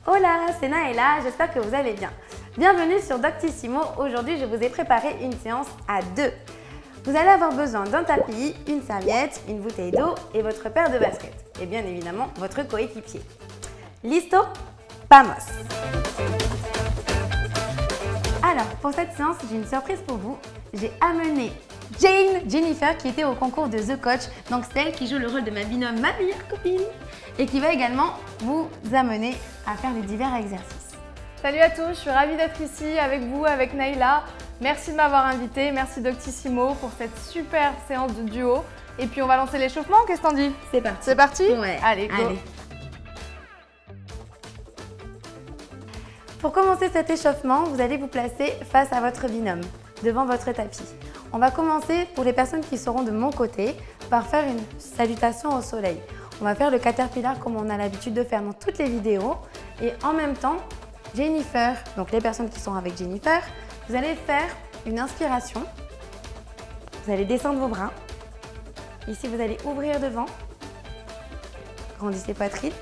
Hola, c'est Naëla, j'espère que vous allez bien. Bienvenue sur Doctissimo. Aujourd'hui, je vous ai préparé une séance à deux. Vous allez avoir besoin d'un tapis, une serviette, une bouteille d'eau et votre paire de baskets. Et bien évidemment, votre coéquipier. Listo? Vamos! Alors, pour cette séance, j'ai une surprise pour vous. J'ai amené Jennifer qui était au concours de The Coach, donc c'est elle qui joue le rôle de ma binôme, ma meilleure copine, et qui va également vous amener à faire les divers exercices. Salut à tous, je suis ravie d'être ici avec vous, avec Naïla. Merci de m'avoir invitée, merci Doctissimo pour cette super séance de duo. Et puis on va lancer l'échauffement, qu'est-ce que t'en dis? C'est parti. C'est parti? Ouais. Allez, go. Allez. Pour commencer cet échauffement, vous allez vous placer face à votre binôme, devant votre tapis. On va commencer, pour les personnes qui seront de mon côté, par faire une salutation au soleil. On va faire le caterpillar comme on a l'habitude de faire dans toutes les vidéos. Et en même temps, Jennifer, donc les personnes qui sont avec Jennifer, vous allez faire une inspiration. Vous allez descendre vos bras. Ici, vous allez ouvrir devant. Grandissez poitrine.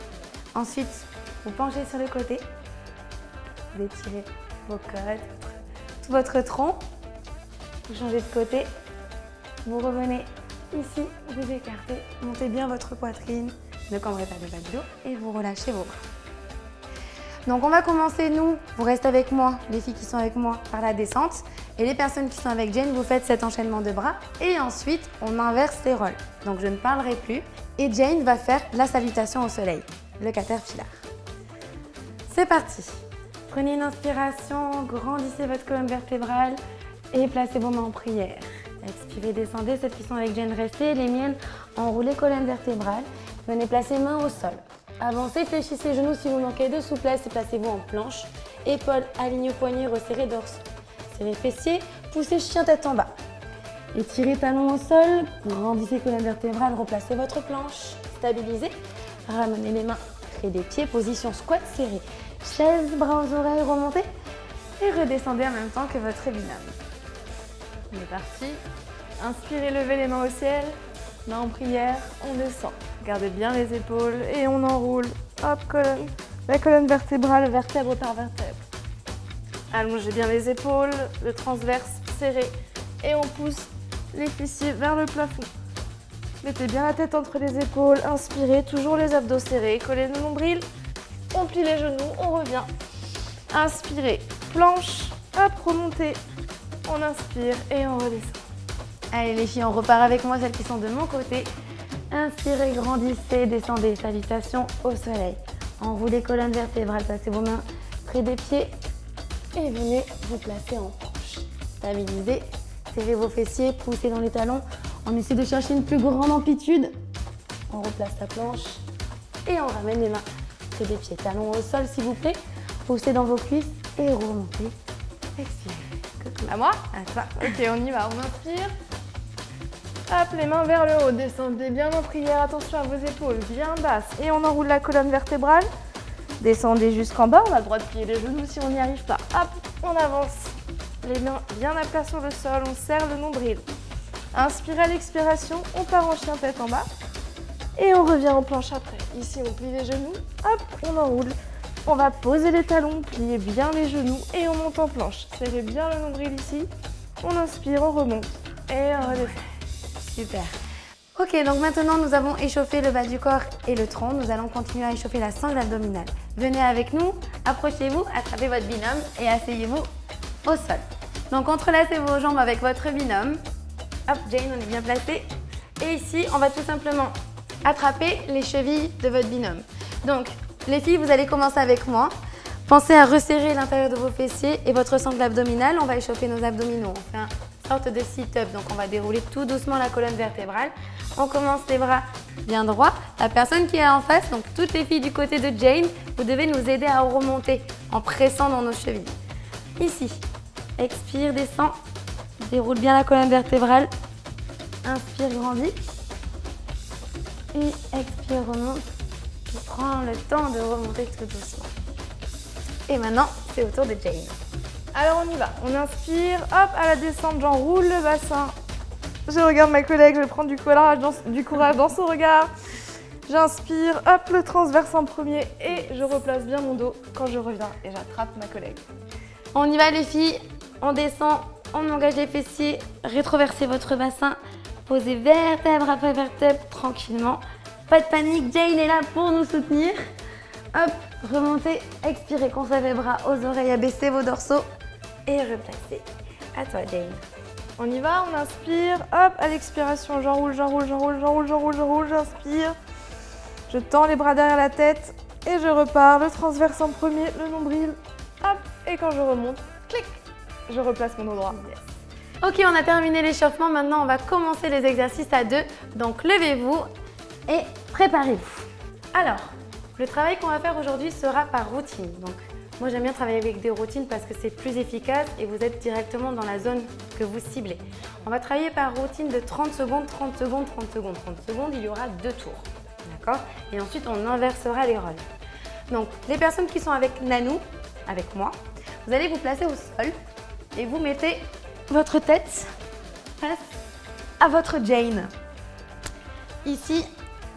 Ensuite, vous penchez sur le côté. Vous étirez vos côtes, tout votre tronc. Vous changez de côté. Vous revenez ici, vous écartez, montez bien votre poitrine. Ne cambrez pas le bas du dos et vous relâchez vos bras. Donc on va commencer, nous, vous restez avec moi, les filles qui sont avec moi, par la descente. Et les personnes qui sont avec Jane, vous faites cet enchaînement de bras. Et ensuite, on inverse les rôles. Donc je ne parlerai plus. Et Jane va faire la salutation au soleil, le caterpillar. C'est parti. Prenez une inspiration, grandissez votre colonne vertébrale et placez vos mains en prière. Expirez, descendez. Celles qui sont avec Jane, restez. Les miennes, enroulez colonne vertébrale. Venez placer main au sol. Avancez, fléchissez genoux si vous manquez de souplesse et placez-vous en planche. Épaules, alignez au poignet, resserrez dorse. Serrez fessiers, poussez chien tête en bas. Étirez talons au sol, grandissez colonne vertébrale, replacez votre planche. Stabilisez, ramenez les mains près des pieds, position squat serré. Chaise, bras aux oreilles, remontez et redescendez en même temps que votre binôme. On est parti. Inspirez, levez les mains au ciel. Main en prière, on descend. Gardez bien les épaules et on enroule. Hop, colonne. La colonne vertébrale, vertèbre par vertèbre. Allongez bien les épaules, le transverse serré. Et on pousse les fessiers vers le plafond. Mettez bien la tête entre les épaules. Inspirez, toujours les abdos serrés. Collez le nombril. On plie les genoux, on revient. Inspirez, planche. Hop, remontez. On inspire et on redescend. Allez les filles, on repart avec moi, celles qui sont de mon côté. Inspirez, grandissez, descendez. Salutation au soleil. Enroulez colonne vertébrale, placez vos mains près des pieds et venez vous placer en planche. Stabilisez, serrez vos fessiers, poussez dans les talons. On essaie de chercher une plus grande amplitude. On replace la planche et on ramène les mains près des pieds. Talons au sol s'il vous plaît. Poussez dans vos cuisses et remontez. Expirez. À moi? À toi. Ok, on y va. On inspire. Hop, les mains vers le haut. Descendez bien en prière. Attention à vos épaules bien basses. Et on enroule la colonne vertébrale. Descendez jusqu'en bas. On a le droit de plier les genoux si on n'y arrive pas. Hop, on avance. Les mains bien à plat sur le sol. On serre le nombril. Inspirez à l'expiration. On part en chien tête en bas. Et on revient en planche après. Ici, on plie les genoux. Hop, on enroule. On va poser les talons, plier bien les genoux et on monte en planche. Serrez bien le nombril ici. On inspire, on remonte et on redescend. Super. Ok, donc maintenant nous avons échauffé le bas du corps et le tronc. Nous allons continuer à échauffer la sangle abdominale. Venez avec nous, approchez-vous, attrapez votre binôme et asseyez-vous au sol. Donc entrelacez vos jambes avec votre binôme. Hop, Jane, on est bien placé. Et ici, on va tout simplement attraper les chevilles de votre binôme. Donc, les filles, vous allez commencer avec moi. Pensez à resserrer l'intérieur de vos fessiers et votre sangle abdominale. On va échauffer nos abdominaux. On fait une sorte de sit-up. Donc, on va dérouler tout doucement la colonne vertébrale. On commence les bras bien droits. La personne qui est en face, donc toutes les filles du côté de Jane, vous devez nous aider à remonter en pressant dans nos chevilles. Ici, expire, descend. Déroule bien la colonne vertébrale. Inspire, grandis. Et expire, remonte. Prends le temps de remonter tout doucement. Et maintenant, c'est au tour de Jane. Alors on y va. On inspire. Hop, à la descente, j'enroule le bassin. Je regarde ma collègue, je prends du courage dans son regard. J'inspire, hop, le transverse en premier et je replace bien mon dos quand je reviens et j'attrape ma collègue. On y va les filles, on descend, on engage les fessiers, rétroversez votre bassin, posez vertèbre après vertèbre tranquillement. Pas de panique, Jane est là pour nous soutenir. Hop, remontez, expirez, conservez les bras aux oreilles, abaissez vos dorsaux et replacez. À toi Jane. On y va, on inspire, hop, à l'expiration, j'enroule, j'enroule, j'enroule, j'enroule, j'enroule, j'enroule, j'inspire. Je tends les bras derrière la tête et je repars, le transverse en premier, le nombril, hop, et quand je remonte, clic, je replace mon dos droit. Yes. Ok, on a terminé l'échauffement, maintenant on va commencer les exercices à deux. Donc levez-vous et préparez-vous. Alors, le travail qu'on va faire aujourd'hui sera par routine. Donc, moi j'aime bien travailler avec des routines parce que c'est plus efficace et vous êtes directement dans la zone que vous ciblez. On va travailler par routine de 30 secondes, 30 secondes, 30 secondes, 30 secondes, il y aura 2 tours. D'accord? Et ensuite on inversera les rôles. Donc les personnes qui sont avec Nanou, avec moi, vous allez vous placer au sol et vous mettez votre tête face à votre Jane. Ici,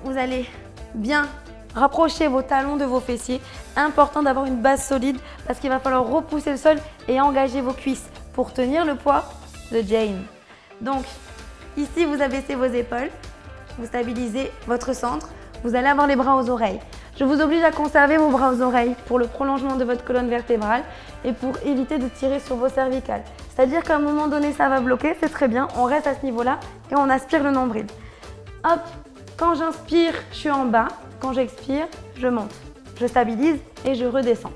vous allez bien rapprochez vos talons de vos fessiers. Important d'avoir une base solide parce qu'il va falloir repousser le sol et engager vos cuisses pour tenir le poids de Jane. Donc, ici, vous abaissez vos épaules, vous stabilisez votre centre, vous allez avoir les bras aux oreilles. Je vous oblige à conserver vos bras aux oreilles pour le prolongement de votre colonne vertébrale et pour éviter de tirer sur vos cervicales. C'est-à-dire qu'à un moment donné, ça va bloquer, c'est très bien, on reste à ce niveau-là et on aspire le nombril. Hop, quand j'inspire, je suis en bas. Quand j'expire, je monte, je stabilise et je redescends.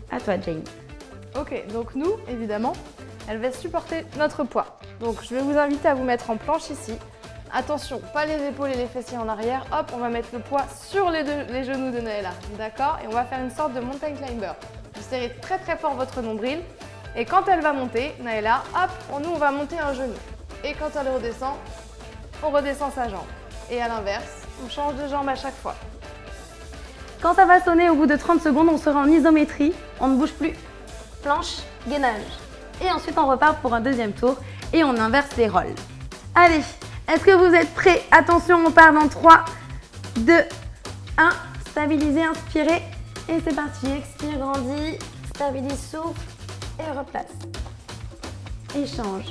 À toi, Jane. Ok, donc nous, évidemment, elle va supporter notre poids. Donc je vais vous inviter à vous mettre en planche ici. Attention, pas les épaules et les fessiers en arrière. Hop, on va mettre le poids sur les genoux de Naëla. D'accord? Et on va faire une sorte de mountain climber. Vous serrez très très fort votre nombril. Et quand elle va monter, Naëla, hop, nous on va monter un genou. Et quand elle redescend, on redescend sa jambe. Et à l'inverse, on change de jambe à chaque fois. Quand ça va sonner au bout de 30 secondes, on sera en isométrie, on ne bouge plus. Planche, gainage. Et ensuite, on repart pour un deuxième tour et on inverse les rôles. Allez, est-ce que vous êtes prêts? Attention, on part dans 3, 2, 1. Stabilisez, inspirez. Et c'est parti. Expire, grandis, stabilise, souffle et replace. Et change.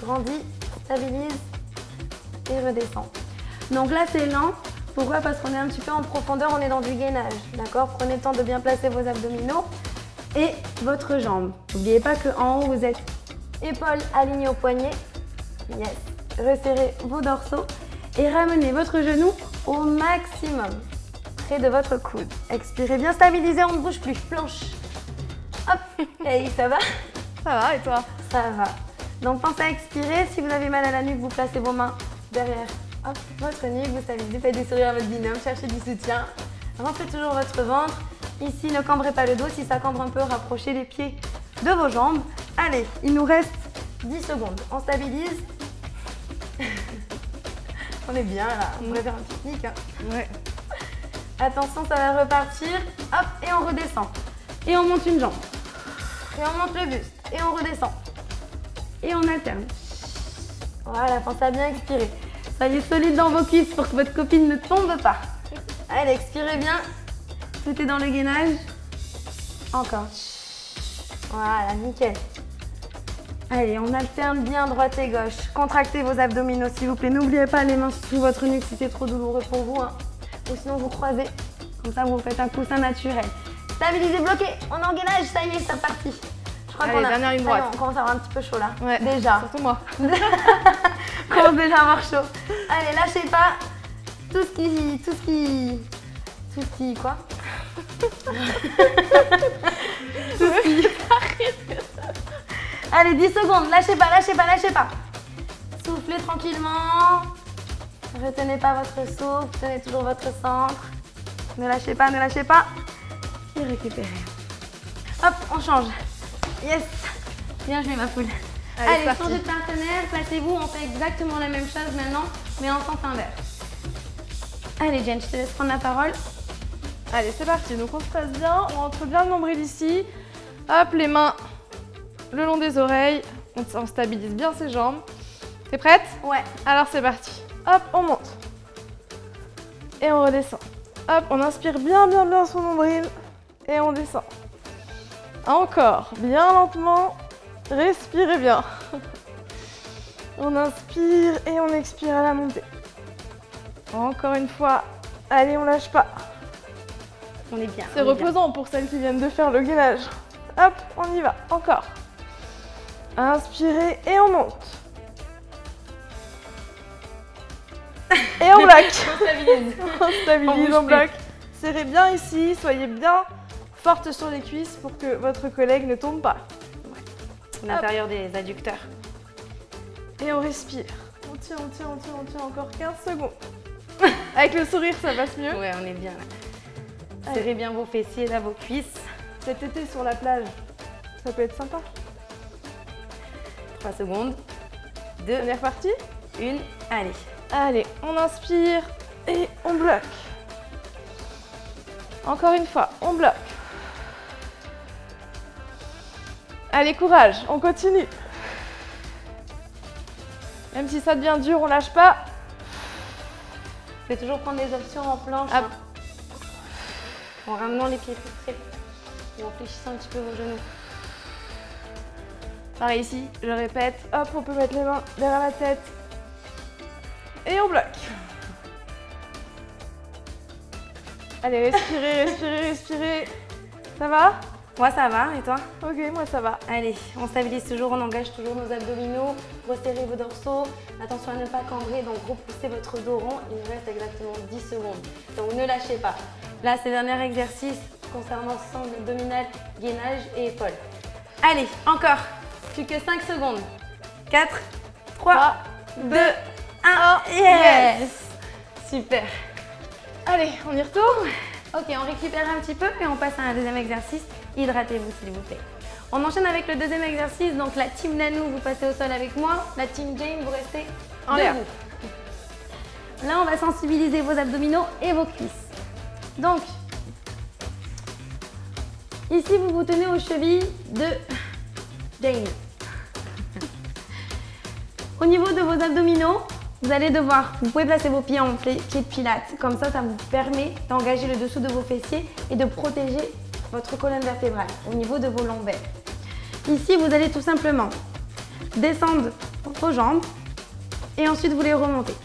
Grandis, stabilise et redescend. Donc là, c'est lent. Pourquoi? Parce qu'on est un petit peu en profondeur, on est dans du gainage. D'accord? Prenez le temps de bien placer vos abdominaux et votre jambe. N'oubliez pas qu'en haut, vous êtes épaules alignées au poignet. Yes. Resserrez vos dorsaux et ramenez votre genou au maximum, près de votre coude. Expirez bien, stabilisez, on ne bouge plus. Planche. Hop. Hey, ça va? Ça va et toi? Ça va. Donc pensez à expirer. Si vous avez mal à la nuque, vous placez vos mains derrière hop, votre nuque, vous stabilisez, faites des sourires à votre binôme, cherchez du soutien. Rentrez toujours votre ventre. Ici, ne cambrez pas le dos. Si ça cambre un peu, rapprochez les pieds de vos jambes. Allez, il nous reste 10 secondes. On stabilise. On est bien là. On pourrait faire un pique-nique. Hein. Ouais. Attention, ça va repartir. Hop, et on redescend. Et on monte une jambe. Et on monte le buste. Et on redescend. Et on alterne. Voilà, pensez à bien expirer. Soyez solide dans vos cuisses pour que votre copine ne tombe pas. Allez, expirez bien. Tout est dans le gainage. Encore. Voilà, nickel. Allez, on alterne bien droite et gauche. Contractez vos abdominaux, s'il vous plaît. N'oubliez pas les mains sous votre nuque si c'est trop douloureux pour vous. Hein. Ou sinon, vous croisez. Comme ça, vous faites un coussin naturel. Stabilisez, bloquez. On est en gainage, ça y est, c'est reparti. Je crois qu'on a dernière ligne droite. On commence à avoir un petit peu chaud là. Ouais, déjà. Surtout moi. On commence déjà à avoir chaud. Allez, lâchez pas. Tout ce qui quoi? Allez, 10 secondes. Lâchez pas, lâchez pas, lâchez pas. Soufflez tranquillement. Retenez pas votre souffle. Tenez toujours votre centre. Ne lâchez pas, ne lâchez pas. Et récupérez. Hop, on change. Yes. Bien joué ma poule. Allez, changez de partenaire, placez-vous, on fait exactement la même chose maintenant, mais en sens inverse. Allez Jen, je te laisse prendre la parole. Allez, c'est parti. Donc on se place bien, on rentre bien le nombril ici. Hop, les mains le long des oreilles. On stabilise bien ses jambes. T'es prête? Ouais. Alors c'est parti. Hop, on monte. et on redescend. Hop, on inspire bien, bien, bien son nombril et on descend. Encore, bien lentement, respirez bien. On inspire et on expire à la montée. Encore une fois, allez, on lâche pas. On est bien. C'est reposant pour celles qui viennent de faire le gainage. Hop, on y va, encore. Inspirez et on monte. Et on bloque. On stabilise. On stabilise, on bouge bloque. Serrez bien ici, soyez bien forte sur les cuisses pour que votre collègue ne tombe pas. L'intérieur des adducteurs. Et on respire. On tient, on tient, on tient, on tient encore 15 secondes. Avec le sourire, ça passe mieux. Ouais, on est bien là. Serrez bien vos fessiers, là, vos cuisses. Cet été sur la plage, ça peut être sympa. 3 secondes. 2, On est reparti? 1, allez. Allez, on inspire et on bloque. Encore une fois, on bloque. Allez, courage, on continue. Même si ça devient dur, on lâche pas. Vous pouvez toujours prendre des options en planche. Hop. En ramenant les pieds plus près. Et en fléchissant un petit peu vos genoux. Pareil ici, je répète. Hop, on peut mettre les mains derrière la tête. Et on bloque. Allez, respirez, respirez, respirez. Ça va? Moi, ça va. Et toi? Ok, moi ça va. Allez, on stabilise toujours, on engage toujours nos abdominaux. Resserrez vos dorsaux. Attention à ne pas cambrer, donc repoussez votre dos rond. Il nous reste exactement 10 secondes. Donc ne lâchez pas. Là, c'est le dernier exercice concernant centre abdominal, gainage et épaules. Allez, encore. Plus que 5 secondes. 4, 3, 2, 1. Yes! Super. Allez, on y retourne. Ok, on récupère un petit peu et on passe à un deuxième exercice. Hydratez-vous s'il vous plaît. On enchaîne avec le deuxième exercice. Donc la team Nanou, vous passez au sol avec moi. La team Jane, vous restez en l'air. Là, on va sensibiliser vos abdominaux et vos cuisses. Donc, ici, vous vous tenez aux chevilles de Jane. Au niveau de vos abdominaux, vous allez devoir, vous pouvez placer vos pieds en pied de pilates. Comme ça vous permet d'engager le dessous de vos fessiers et de protéger votre colonne vertébrale au niveau de vos lombaires. Ici, vous allez tout simplement descendre vos jambes et ensuite vous les remontez.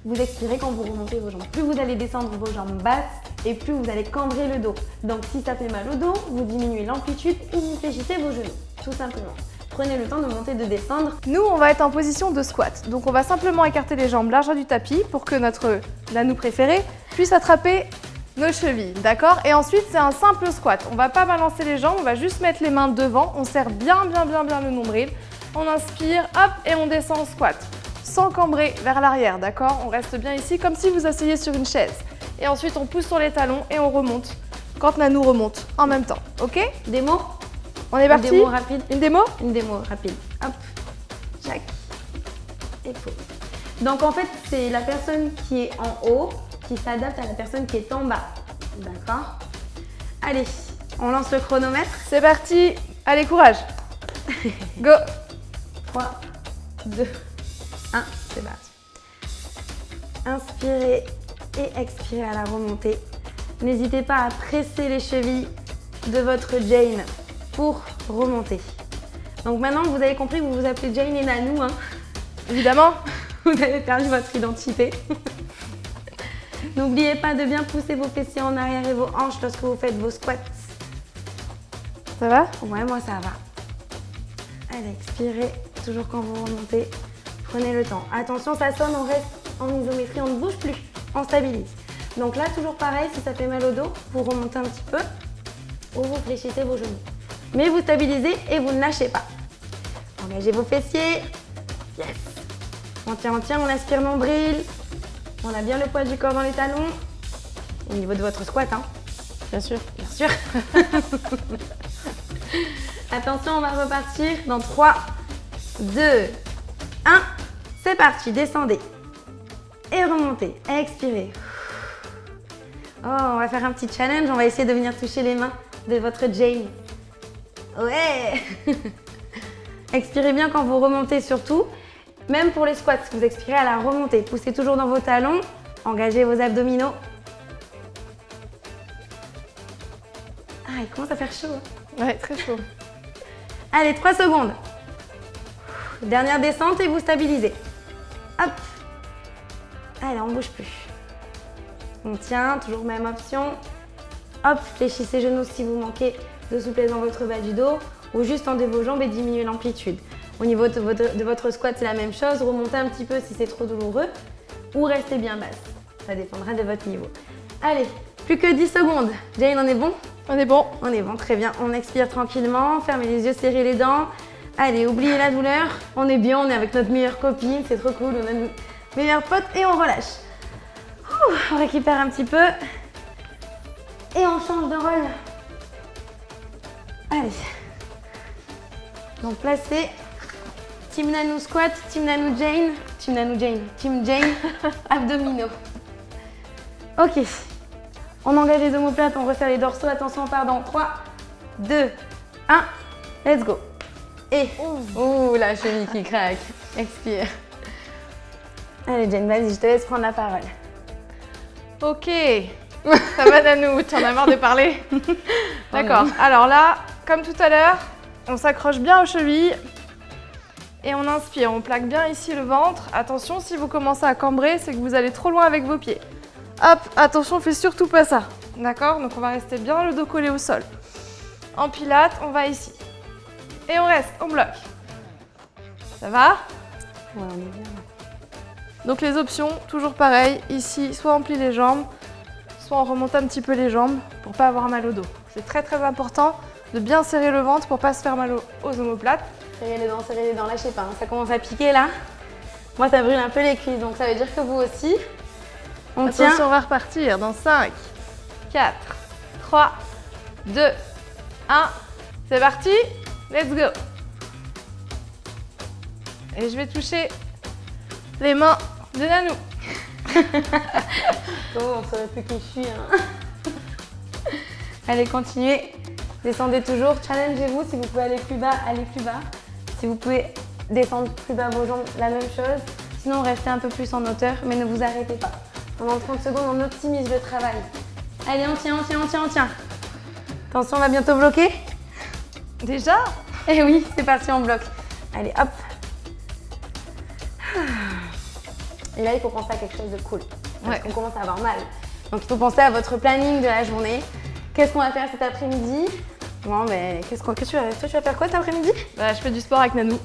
Vous expirez quand vous remontez vos jambes. Plus vous allez descendre vos jambes basses et plus vous allez cambrer le dos. Donc si ça fait mal au dos, vous diminuez l'amplitude ou vous fléchissez vos genoux, tout simplement. Prenez le temps de monter, de descendre. Nous, on va être en position de squat. Donc on va simplement écarter les jambes largeur du tapis pour que notre Nanou préférée puisse attraper nos chevilles, d'accord? Et ensuite, c'est un simple squat. On va pas balancer les jambes, on va juste mettre les mains devant. On serre bien, bien, bien, bien le nombril. On inspire, hop, et on descend en squat. Sans cambrer vers l'arrière, d'accord? On reste bien ici, comme si vous asseyez sur une chaise. Et ensuite, on pousse sur les talons et on remonte quand Nanou remonte en même temps, ok? Démo. On est parti? Une démo rapide. Une démo? Une démo rapide. Hop, chac, et pause. Donc en fait, c'est la personne qui est en haut qui s'adapte à la personne qui est en bas. D'accord? Allez, on lance le chronomètre. C'est parti. Allez, courage. Go. 3, 2, 1, c'est parti. Inspirez et expirez à la remontée. N'hésitez pas à presser les chevilles de votre Jane pour remonter. Donc maintenant que vous avez compris que vous vous appelez Jane et Nanou, hein, évidemment, vous avez perdu votre identité. N'oubliez pas de bien pousser vos fessiers en arrière et vos hanches lorsque vous faites vos squats. Ça va? Ouais, moi ça va. Allez, expirez, toujours quand vous remontez. Prenez le temps. Attention, ça sonne, on reste en isométrie, on ne bouge plus, on stabilise. Donc là, toujours pareil, si ça fait mal au dos, vous remontez un petit peu ou vous fléchissez vos genoux. Mais vous stabilisez et vous ne lâchez pas. Engagez vos fessiers. Yes. On tient, on aspire nombril. On a bien le poids du corps dans les talons. Au niveau de votre squat, hein. Bien sûr. Bien sûr. Attention, on va repartir dans 3, 2, 1. C'est parti, descendez. Et remontez. Expirez. Oh, on va faire un petit challenge. On va essayer de venir toucher les mains de votre Jane. Ouais. Expirez bien quand vous remontez surtout. Même pour les squats, vous expirez à la remontée. Poussez toujours dans vos talons, engagez vos abdominaux. Ah, il commence à faire chaud. Ouais, très chaud. Allez, 3 secondes. Dernière descente et vous stabilisez. Hop. Allez, on ne bouge plus. On tient, toujours même option. Hop, fléchissez genoux si vous manquez de souplesse dans votre bas du dos ou juste tendez vos jambes et diminuez l'amplitude. Au niveau de votre squat, c'est la même chose. Remontez un petit peu si c'est trop douloureux ou restez bien basse. Ça dépendra de votre niveau. Allez, plus que 10 secondes. Jane, on est bon? On est bon. On est bon, très bien. On expire tranquillement, fermez les yeux, serrez les dents. Allez, oubliez la douleur. On est bien, on est avec notre meilleure copine, c'est trop cool. On a nos meilleurs potes et on relâche. On récupère un petit peu. Et on change de rôle. Allez. Donc placez Team Nanou squat, Team Nanou Jane, Team Jane, abdominaux. Ok. On engage les omoplates, on resserre les dorsaux. Attention, on part dans 3, 2, 1. Let's go. Et, ouh, la cheville qui craque. Expire. Allez Jane, vas-y, je te laisse prendre la parole. Ok. Ça va Nanou, tu en as marre de parler? D'accord. Alors là, comme tout à l'heure, on s'accroche bien aux chevilles et on inspire. On plaque bien ici le ventre. Attention, si vous commencez à cambrer, c'est que vous allez trop loin avec vos pieds. Hop, attention, on fait surtout pas ça. D'accord? Donc on va rester bien le dos collé au sol. En pilates, on va ici. Et on reste, on bloque. Ça va? Ouais, on est bien. Donc les options, toujours pareil. Ici, soit on plie les jambes, soit on remonte un petit peu les jambes pour pas avoir mal au dos. C'est très très important de bien serrer le ventre pour pas se faire mal aux omoplates. Serrez les dents, lâchez pas. Hein. Ça commence à piquer là. Moi, ça brûle un peu les cuisses, donc ça veut dire que vous aussi. On tient. Attention, on va repartir dans 5, 4, 3, 2, 1. C'est parti, let's go. Et je vais toucher les mains de Nanou. Oh, on saurait plus qui je suis. Hein. Allez, continuez. Descendez toujours. Challengez-vous. Si vous pouvez aller plus bas, allez plus bas. Si vous pouvez descendre plus bas vos jambes, la même chose. Sinon, restez un peu plus en hauteur, mais ne vous arrêtez pas. Pendant 30 secondes, on optimise le travail. Allez, on tient, on tient, on tient, on tient. Attention, on va bientôt bloquer. Déjà? Eh oui, c'est parti, on bloque. Allez, hop. Et là, il faut penser à quelque chose de cool. Parce qu'on commence à avoir mal. Donc, il faut penser à votre planning de la journée. Qu'est-ce qu'on va faire cet après-midi? Bon, mais toi, tu vas faire quoi cet après-midi? Bah, je fais du sport avec Nanou.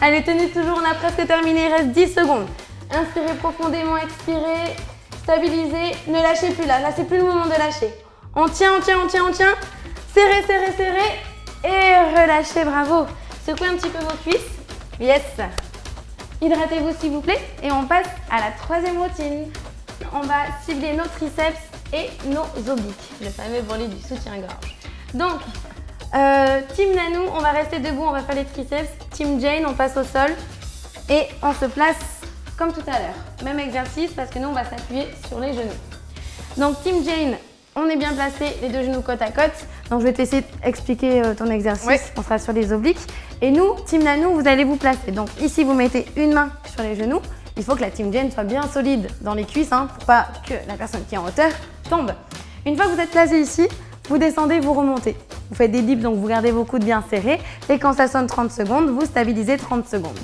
Allez, tenez toujours, on a presque terminé. Il reste 10 secondes. Inspirez profondément, expirez, stabilisez. Ne lâchez plus là. Là, c'est plus le moment de lâcher. On tient, on tient, on tient, on tient. Serrez, serrez, serrez. Et relâchez, bravo. Secouez un petit peu vos cuisses. Yes. Hydratez-vous s'il vous plaît. Et on passe à la troisième routine. On va cibler nos triceps et nos obliques. Le fameux volet du soutien-gorge. Donc, Team Nanou, on va rester debout, on va faire les triceps. Team Jane, on passe au sol. Et on se place comme tout à l'heure. Même exercice parce que nous, on va s'appuyer sur les genoux. Donc, Team Jane, on est bien placé, les deux genoux côte à côte. Donc, je vais t'essayer d'expliquer ton exercice. Ouais. On sera sur les obliques. Et nous, Team Nanou, vous allez vous placer. Donc, ici, vous mettez une main sur les genoux. Il faut que la Team Jane soit bien solide dans les cuisses hein, pour pas que la personne qui est en hauteur tombe. Une fois que vous êtes placé ici, vous descendez, vous remontez. Vous faites des dips, donc vous gardez vos coudes bien serrés. Et quand ça sonne 30 secondes, vous stabilisez 30 secondes.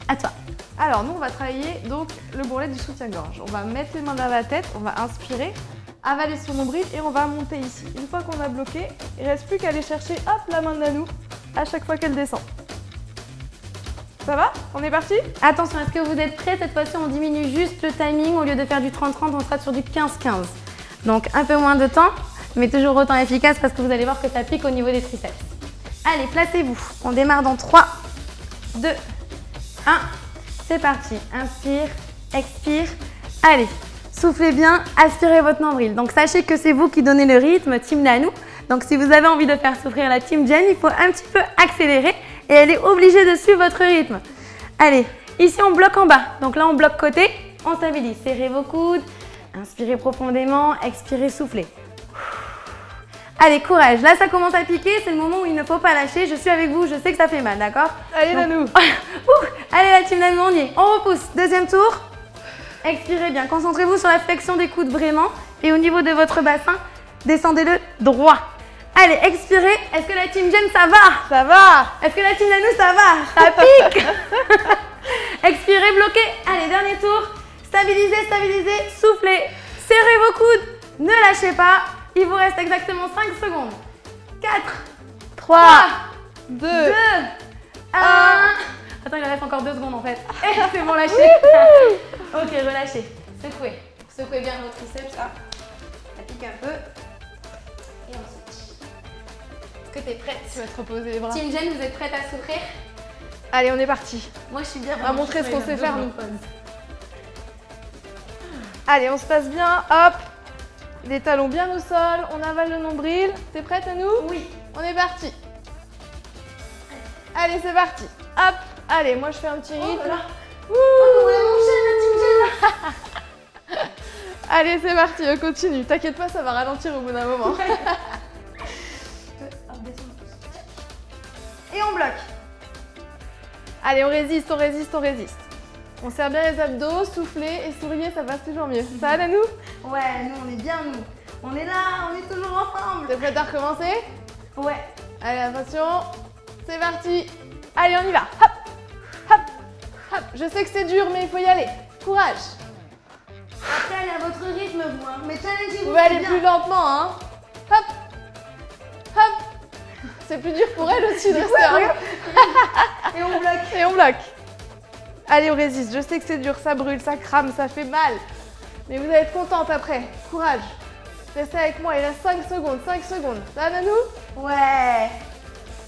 À toi. Alors, nous, on va travailler donc le bourrelet du soutien-gorge. On va mettre les mains derrière la tête, on va inspirer, avaler son nombril et on va monter ici. Une fois qu'on a bloqué, il ne reste plus qu'à aller chercher hop, la main de Nanou à chaque fois qu'elle descend. Ça va? On est parti? Attention, est-ce que vous êtes prêts? Cette fois-ci, on diminue juste le timing. Au lieu de faire du 30-30, on sera sur du 15-15. Donc, un peu moins de temps, mais toujours autant efficace parce que vous allez voir que ça pique au niveau des triceps. Allez, placez-vous. On démarre dans 3, 2, 1. C'est parti. Inspire, expire. Allez, soufflez bien, aspirez votre nombril. Donc, sachez que c'est vous qui donnez le rythme, Team Nanou. Donc, si vous avez envie de faire souffrir la Team Jane, il faut un petit peu accélérer. Et elle est obligée de suivre votre rythme. Allez, ici on bloque en bas. Donc là on bloque côté, on stabilise. Serrez vos coudes, inspirez profondément, expirez, soufflez. Allez, courage. Là, ça commence à piquer. C'est le moment où il ne faut pas lâcher. Je suis avec vous. Je sais que ça fait mal, d'accord? Allez, Nanou. Allez, la team Nanou, on y est. On repousse. Deuxième tour. Expirez bien. Concentrez-vous sur la flexion des coudes vraiment. Et au niveau de votre bassin, descendez-le droit. Allez, expirez. Est-ce que la team Jen, ça va? Ça va. Est-ce que la team Nanou, ça va? Ça pique. Expirez, bloquez. Allez, dernier tour. Stabilisez, stabilisez. Soufflez. Serrez vos coudes. Ne lâchez pas. Il vous reste exactement 5 secondes. 4, 3, 2, 1. Attends, il reste encore 2 secondes en fait. Et c'est bon, lâchez. Ok, relâchez. Secouez. Secouez bien vos triceps, là. Ça pique un peu. Et on switch. Est-ce que tu es prête? Tu vas te reposer les bras. Team Jen, vous êtes prête à souffrir? Allez, on est parti. Moi, je suis bien. On va montrer ce qu'on sait faire, nous. Allez, on se passe bien. Hop. Les talons bien au sol. On avale le nombril. T'es prête, Nanou? Oui. On est parti. Allez, c'est parti. Hop. Allez, moi, je fais un petit rythme. Allez, c'est parti, on continue. T'inquiète pas, ça va ralentir au bout d'un moment. Et on bloque. Allez, on résiste, on résiste, on résiste. On serre bien les abdos, soufflez et souriez, ça passe toujours mieux. Ça va, Nanou? Ouais, nous, on est bien, nous. On est là, on est toujours ensemble. T'es prête à recommencer? Ouais. Allez, attention. C'est parti. Allez, on y va. Hop, hop, hop. Je sais que c'est dur, mais il faut y aller. Courage. Après, allez à votre rythme, vous. Hein. Mais challengez-vous. Vous pouvez aller plus lentement, hein. Hop, hop. C'est plus dur pour elle aussi de rester. Hein. Et on bloque. Et on bloque. Allez, on résiste. Je sais que c'est dur, ça brûle, ça crame, ça fait mal. Mais vous allez être contente après. Courage. Restez avec moi, il reste 5 secondes, 5 secondes. Ça va, Nanou? Ouais.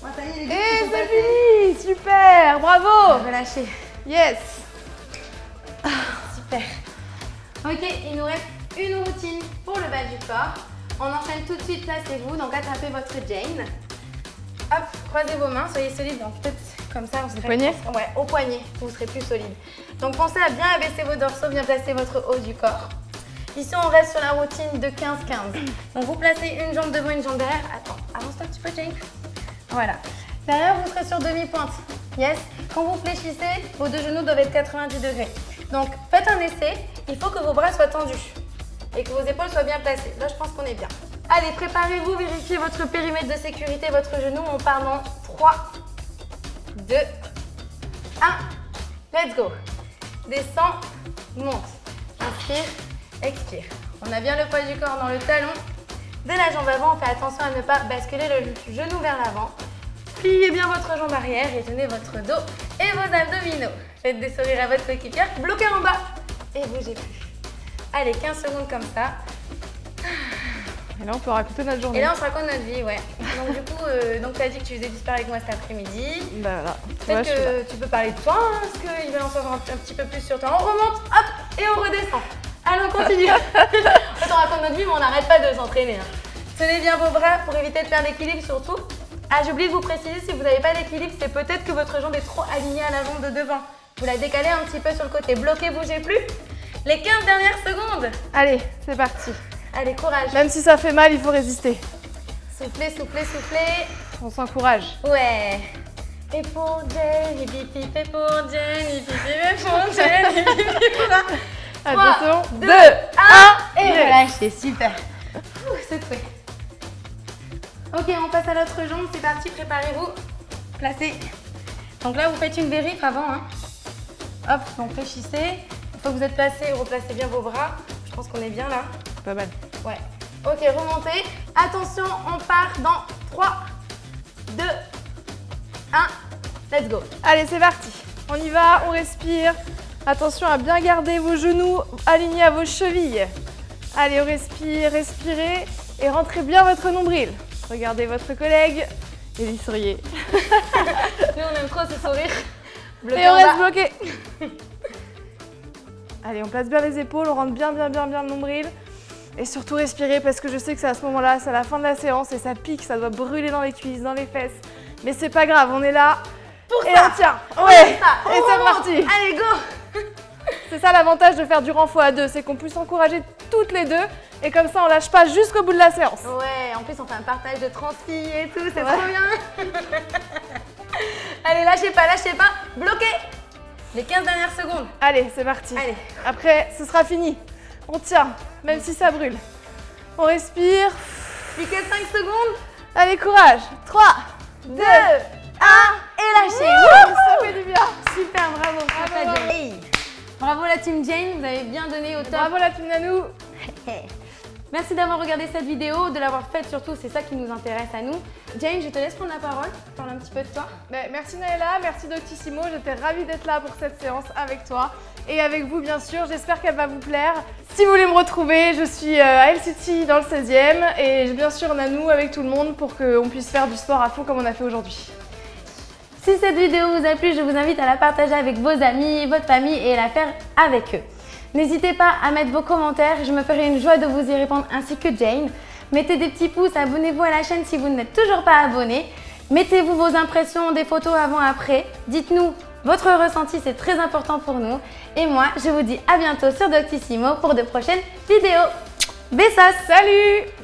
Bon, ça y est, les et c'est fini. Super, bravo. Relâchez. Yes. Super. Ok, il nous reste une routine pour le bas du corps. On enchaîne tout de suite, placez-vous. Donc, attrapez votre Jane. Hop, croisez vos mains, soyez solide. Donc, peut-être comme ça, on se poignet. Ouais, au poignet, vous serez plus solide. Donc, pensez à bien abaisser vos dorsaux, bien placer votre haut du corps. Ici, on reste sur la routine de 15-15. Donc, vous placez une jambe devant, une jambe derrière. Attends, avance-toi un petit peu, Jane. Voilà. Derrière, vous serez sur demi-pointe. Yes. Quand vous fléchissez, vos deux genoux doivent être 90 degrés. Donc, faites un essai. Il faut que vos bras soient tendus et que vos épaules soient bien placées. Là, je pense qu'on est bien. Allez, préparez-vous, vérifiez votre périmètre de sécurité, votre genou. On part dans 3, 2, 1. Let's go. Descends, monte. Inspire, expire. On a bien le poids du corps dans le talon de la jambe avant. On fait attention à ne pas basculer le genou vers l'avant. Pliez bien votre jambe arrière et tenez votre dos et vos abdominaux. Faites des sourires à votre coéquipière. Bloquez en bas et bougez plus. Allez, 15 secondes comme ça. Et là, on peut raconter notre journée. Et là, on se raconte notre vie, ouais. Donc, du coup, tu as dit que tu faisais du sport avec moi cet après-midi. Bah voilà. Peut-être que tu peux parler de toi, hein, parce qu'il va en savoir un petit peu plus sur toi. On remonte, hop, et on redescend. Allez, on continue. En fait, on raconte notre vie, mais on n'arrête pas de s'entraîner. Hein. Tenez bien vos bras pour éviter de perdre l'équilibre, surtout. Ah, j'ai oublié de vous préciser, si vous n'avez pas d'équilibre, c'est peut-être que votre jambe est trop alignée à la jambe de devant. Vous la décalez un petit peu sur le côté. Bloquez, bougez plus. Les 15 dernières secondes. Allez, c'est parti. Allez, courage. Même si ça fait mal, il faut résister. Soufflez, soufflez, soufflez. On s'encourage. Ouais. Et pour Jen, et pipi, et pour Jen, et pipi, et pour Jen, et pipi, attention. 2, 1. Et relâchez, super. Secouez. Ok, on passe à l'autre jambe. C'est parti, préparez-vous. Placez. Donc là, vous faites une vérif avant. Hein. Hop, donc fléchissez. Une fois que vous êtes placé, replacez bien vos bras. Je pense qu'on est bien là. Pas mal. Ouais. Ok, remontez. Attention, on part dans 3, 2, 1. Let's go. Allez, c'est parti. On y va, on respire. Attention à bien garder vos genoux alignés à vos chevilles. Allez, on respire, respirez et rentrez bien votre nombril. Regardez votre collègue et lui souriez. Nous, on aime trop ce sourire. Bloqué et on en reste bas. bloqué. Allez, on place bien les épaules, on rentre bien le nombril. Et surtout respirer parce que je sais que c'est à ce moment-là, c'est à la fin de la séance et ça pique, ça doit brûler dans les cuisses, dans les fesses. Mais c'est pas grave, on est là. Pour et ça. on tient. On Ouais. fait ça. Et c'est reparti. Allez, go. C'est ça l'avantage de faire du renfort à deux, c'est qu'on peut s'encourager toutes les deux. Et comme ça, on lâche pas jusqu'au bout de la séance. Ouais, en plus, on fait un partage de transpi et tout, c'est trop bien. Allez, lâchez pas, bloquez les 15 dernières secondes. Allez, c'est parti. Allez. Après, ce sera fini. On tient, même si ça brûle. On respire. Plus que 5 secondes. Allez, courage. 3, 2, 1 et lâchez. Ça fait du bien. Super, bravo. Bravo, Jane. Hey. Bravo la team Jane, vous avez bien donné au top. Bravo la team Nanou. Merci d'avoir regardé cette vidéo, de l'avoir faite surtout, c'est ça qui nous intéresse à nous. Jane, je te laisse prendre la parole, parle un petit peu de toi. Merci Naëla, merci Doctissimo, j'étais ravie d'être là pour cette séance avec toi et avec vous bien sûr, j'espère qu'elle va vous plaire. Si vous voulez me retrouver, je suis à LCT dans le 16e et bien sûr Nanou avec tout le monde pour qu'on puisse faire du sport à fond comme on a fait aujourd'hui. Si cette vidéo vous a plu, je vous invite à la partager avec vos amis, votre famille et à la faire avec eux. N'hésitez pas à mettre vos commentaires, je me ferai une joie de vous y répondre ainsi que Jane. Mettez des petits pouces, abonnez-vous à la chaîne si vous n'êtes toujours pas abonné. Mettez-vous vos impressions, des photos avant-après. Dites-nous votre ressenti, c'est très important pour nous. Et moi, je vous dis à bientôt sur Doctissimo pour de prochaines vidéos. Bessos! Salut!